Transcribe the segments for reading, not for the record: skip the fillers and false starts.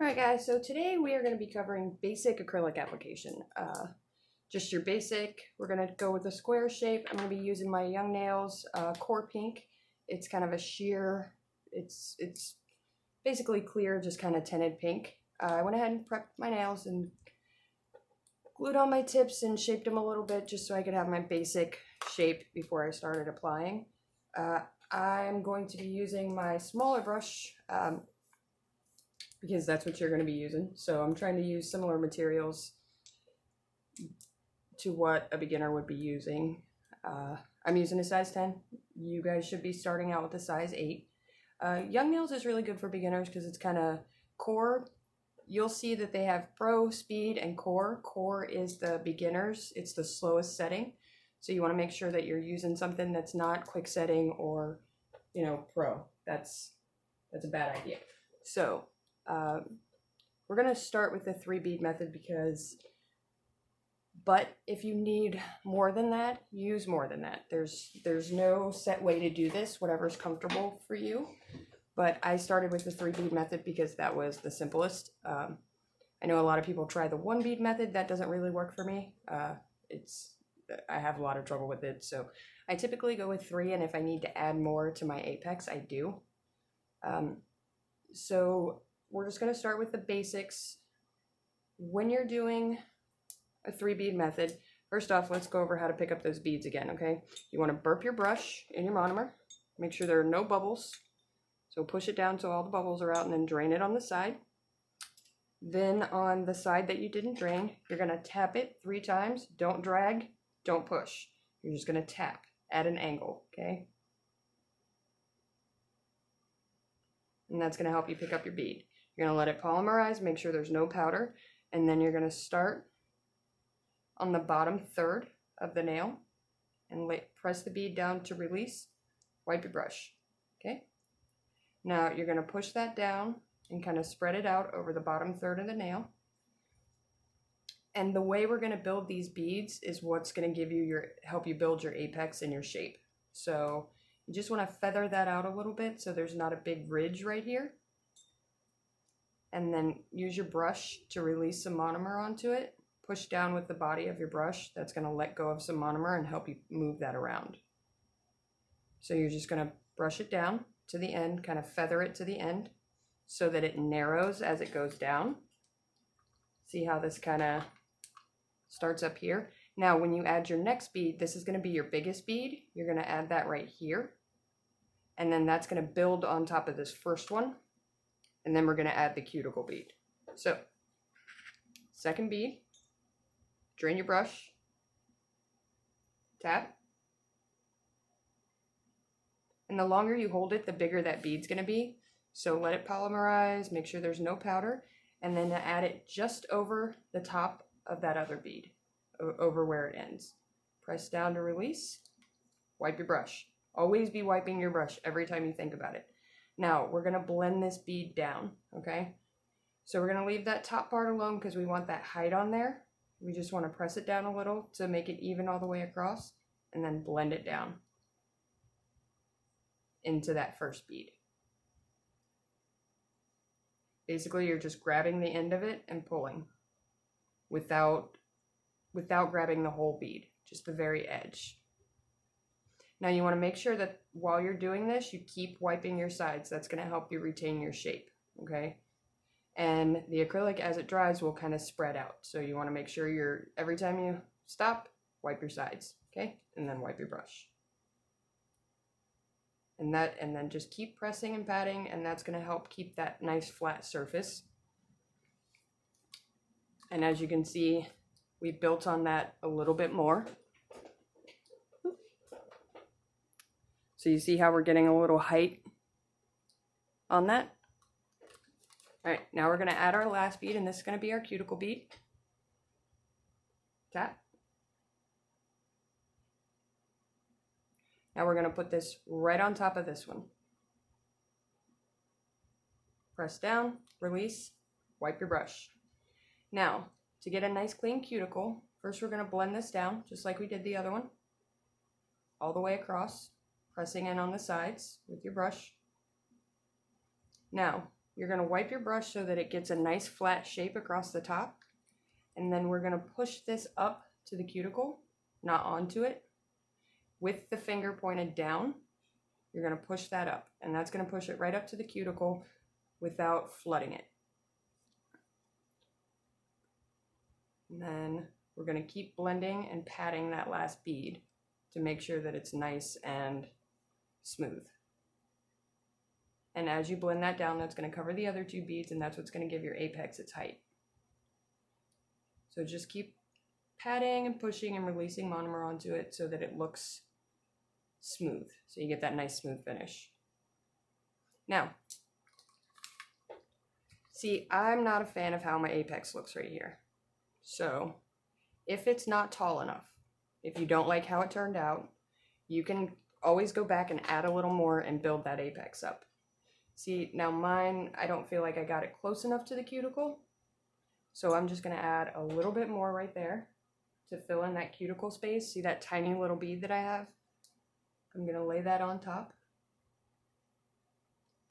Alright guys, so today we are going to be covering basic acrylic application. Just your basic, we're going to go with a square shape. I'm going to be using my Young Nails Core Pink. It's kind of a sheer, it's basically clear, just kind of tinted pink. I went ahead and prepped my nails and glued on my tips and shaped them a little bit just so I could have my basic shape before I started applying. I'm going to be using my smaller brush because that's what you're going to be using. So I'm trying to use similar materials to what a beginner would be using. I'm using a size 10. You guys should be starting out with a size 8. Young Nails is really good for beginners because it's kind of core. You'll see that they have pro, speed, and core. Core is the beginners. It's the slowest setting. So you want to make sure that you're using something that's not quick setting or, pro. That's a bad idea. So we're going to start with the 3 bead method but if you need more than that, use more than that. There's no set way to do this, whatever's comfortable for you. But I started with the 3 bead method because that was the simplest. I know a lot of people try the 1 bead method. That doesn't really work for me. I have a lot of trouble with it. So I typically go with 3, and if I need to add more to my apex, I do. So we're just going to start with the basics. When you're doing a 3 bead method, first off, let's go over how to pick up those beads again, okay? You want to burp your brush in your monomer. Make sure there are no bubbles. So push it down so all the bubbles are out and then drain it on the side. Then on the side that you didn't drain, you're going to tap it 3 times. Don't drag, don't push. You're just going to tap at an angle, okay? And that's going to help you pick up your bead. You're going to let it polymerize, make sure there's no powder, and then you're going to start on the bottom third of the nail and press the bead down to release. Wipe your brush, okay? Now you're going to push that down and kind of spread it out over the bottom third of the nail. And the way we're going to build these beads is what's going to give you help you build your apex and your shape. So you just want to feather that out a little bit so there's not a big ridge right here. And then use your brush to release some monomer onto it. Push down with the body of your brush. That's going to let go of some monomer and help you move that around. So you're just going to brush it down to the end, kind of feather it to the end so that it narrows as it goes down. See how this kind of starts up here? Now when you add your next bead, this is going to be your biggest bead. You're going to add that right here. And then that's going to build on top of this first one. And then we're going to add the cuticle bead. So, second bead, drain your brush, tap. And the longer you hold it, the bigger that bead's going to be. So let it polymerize, make sure there's no powder, and then add it just over the top of that other bead, over where it ends. Press down to release, wipe your brush. Always be wiping your brush every time you think about it. Now, we're going to blend this bead down, okay? So we're going to leave that top part alone because we want that height on there. We just want to press it down a little to make it even all the way across, and then blend it down into that first bead. Basically, you're just grabbing the end of it and pulling without grabbing the whole bead, just the very edge. Now you want to make sure that while you're doing this, you keep wiping your sides. That's going to help you retain your shape, okay? And the acrylic, as it dries, will kind of spread out. So you want to make sure every time you stop, wipe your sides, okay? And then wipe your brush. And then just keep pressing and patting, and that's going to help keep that nice flat surface. And as you can see, we built on that a little bit more. So you see how we're getting a little height on that? All right, now we're going to add our last bead, and this is going to be our cuticle bead. Tap. Now we're going to put this right on top of this one. Press down, release, wipe your brush. Now, to get a nice clean cuticle, first we're going to blend this down, just like we did the other one, all the way across. Pressing in on the sides with your brush. Now, you're going to wipe your brush so that it gets a nice flat shape across the top. And then we're going to push this up to the cuticle, not onto it. With the finger pointed down, you're going to push that up. And that's going to push it right up to the cuticle without flooding it. And then we're going to keep blending and patting that last bead to make sure that it's nice and smooth. And as you blend that down, that's going to cover the other two beads, and that's what's going to give your apex its height. So just keep patting and pushing and releasing monomer onto it so that it looks smooth. So you get that nice smooth finish. Now, see, I'm not a fan of how my apex looks right here. So if it's not tall enough, if you don't like how it turned out, you can always go back and add a little more and build that apex up. See, now mine, I don't feel like I got it close enough to the cuticle. So I'm just going to add a little bit more right there to fill in that cuticle space. See that tiny little bead that I have? I'm going to lay that on top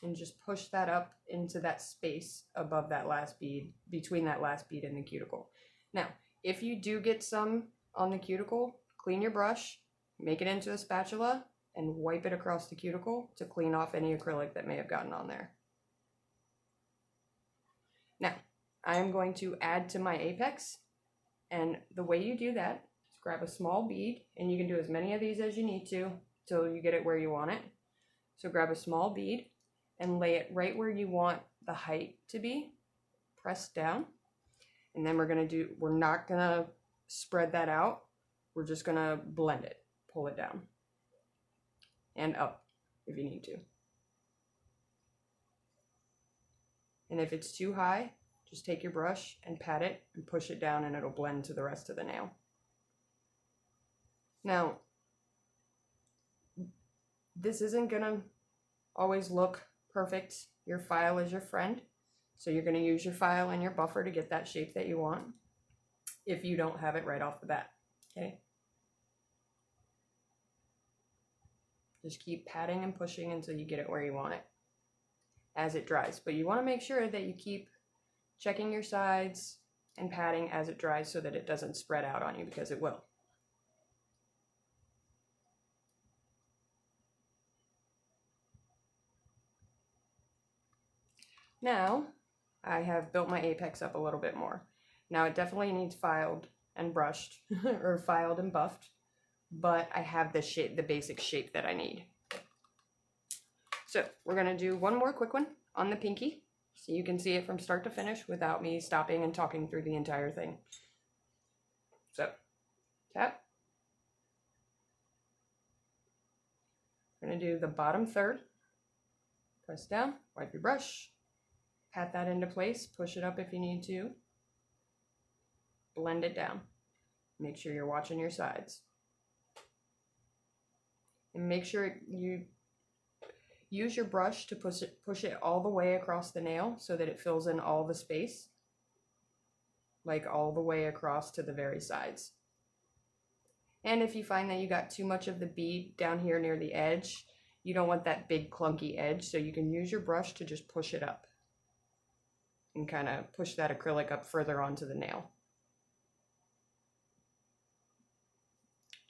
and just push that up into that space above that last bead, between that last bead and the cuticle. Now, if you do get some on the cuticle, clean your brush, make it into a spatula, and wipe it across the cuticle to clean off any acrylic that may have gotten on there. Now, I am going to add to my apex, and the way you do that is grab a small bead, and you can do as many of these as you need to till you get it where you want it. So grab a small bead and lay it right where you want the height to be, press down, and then we're not gonna spread that out, we're just gonna blend it, pull it down, and up if you need to. And if it's too high, just take your brush and pat it and push it down, and it'll blend to the rest of the nail. Now, this isn't gonna always look perfect. Your file is your friend. So you're gonna use your file and your buffer to get that shape that you want if you don't have it right off the bat, okay? Just keep patting and pushing until you get it where you want it as it dries. But you wanna make sure that you keep checking your sides and patting as it dries so that it doesn't spread out on you, because it will. Now, I have built my apex up a little bit more. Now it definitely needs filed and brushed or filed and buffed, but I have the shape, the basic shape that I need. So we're gonna do one more quick one on the pinky so you can see it from start to finish without me stopping and talking through the entire thing. So tap. We're gonna do the bottom third. Press down, wipe your brush, pat that into place, push it up if you need to, blend it down. Make sure you're watching your sides. And make sure you use your brush to push it all the way across the nail so that it fills in all the space, like all the way across to the very sides. And if you find that you got too much of the bead down here near the edge, you don't want that big clunky edge, so you can use your brush to just push it up and kind of push that acrylic up further onto the nail.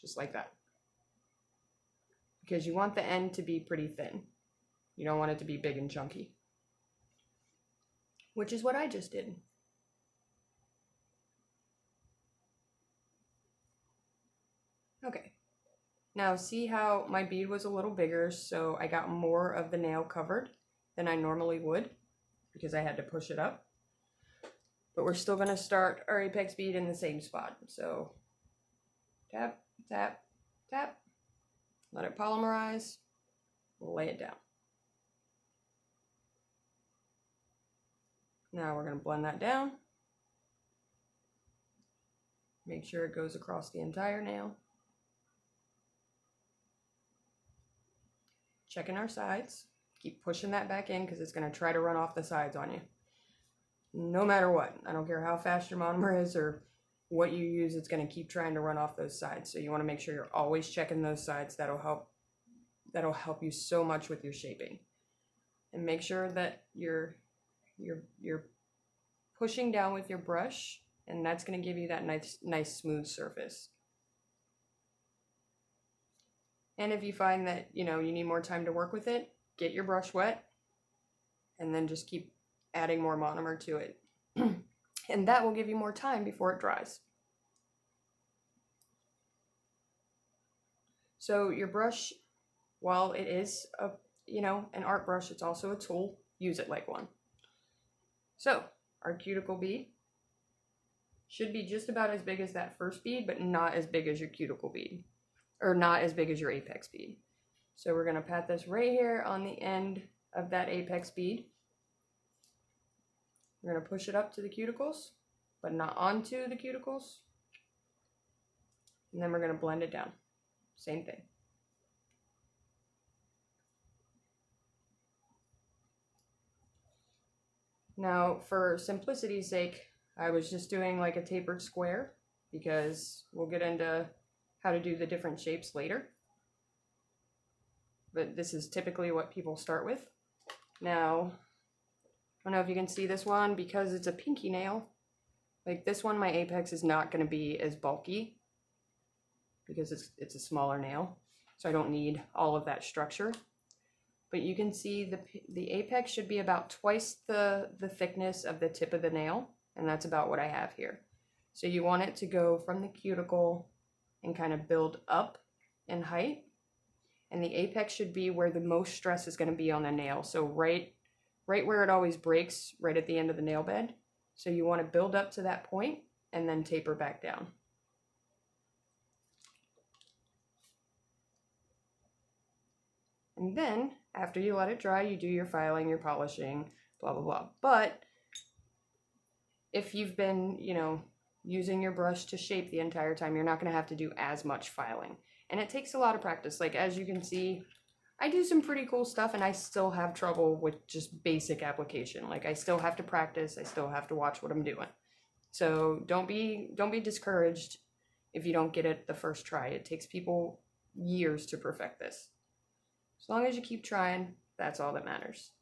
Just like that. Because you want the end to be pretty thin. You don't want it to be big and chunky. Which is what I just did. Okay. Now see how my bead was a little bigger, so I got more of the nail covered than I normally would because I had to push it up. But we're still going to start our apex bead in the same spot. So tap, tap, tap. Let it polymerize. Lay it down. Now we're going to blend that down. Make sure it goes across the entire nail. Checking our sides. Keep pushing that back in because it's going to try to run off the sides on you. No matter what. I don't care how fast your monomer is or what you use, it's going to keep trying to run off those sides. So you want to make sure you're always checking those sides. That'll help you so much with your shaping. And make sure that your You're pushing down with your brush, and that's going to give you that nice smooth surface. And if you find that, you need more time to work with it, get your brush wet and then just keep adding more monomer to it. And that will give you more time before it dries. So your brush, while it is an art brush, it's also a tool. Use it like one. So our cuticle bead should be just about as big as that first bead, but not as big as your cuticle bead, or not as big as your apex bead. So we're going to pat this right here on the end of that apex bead. We're going to push it up to the cuticles, but not onto the cuticles. And then we're going to blend it down. Same thing. Now, for simplicity's sake, I was just doing like a tapered square, because we'll get into how to do the different shapes later. But this is typically what people start with. Now, I don't know if you can see this one, because it's a pinky nail. Like this one, my apex is not going to be as bulky, because it's a smaller nail, so I don't need all of that structure. But you can see the apex should be about twice the thickness of the tip of the nail, and that's about what I have here. So you want it to go from the cuticle and kind of build up in height, and the apex should be where the most stress is going to be on the nail. So right where it always breaks, right at the end of the nail bed. So you want to build up to that point and then taper back down. And then, after you let it dry, you do your filing, your polishing, blah, blah, blah. But if you've been, using your brush to shape the entire time, you're not going to have to do as much filing. And it takes a lot of practice. Like, as you can see, I do some pretty cool stuff, and I still have trouble with just basic application. Like, I still have to practice. I still have to watch what I'm doing. So don't be discouraged if you don't get it the first try. It takes people years to perfect this. As long as you keep trying, that's all that matters.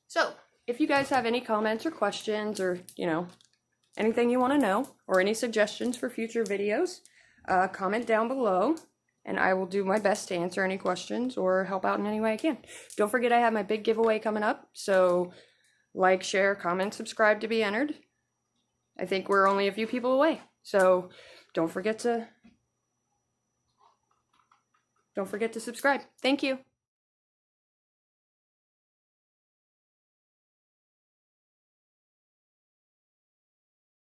So, if you guys have any comments or questions, or, anything you want to know, or any suggestions for future videos, comment down below, and I will do my best to answer any questions or help out in any way I can. Don't forget I have my big giveaway coming up, so like, share, comment, subscribe to be entered. I think we're only a few people away, so don't forget to subscribe. Thank you.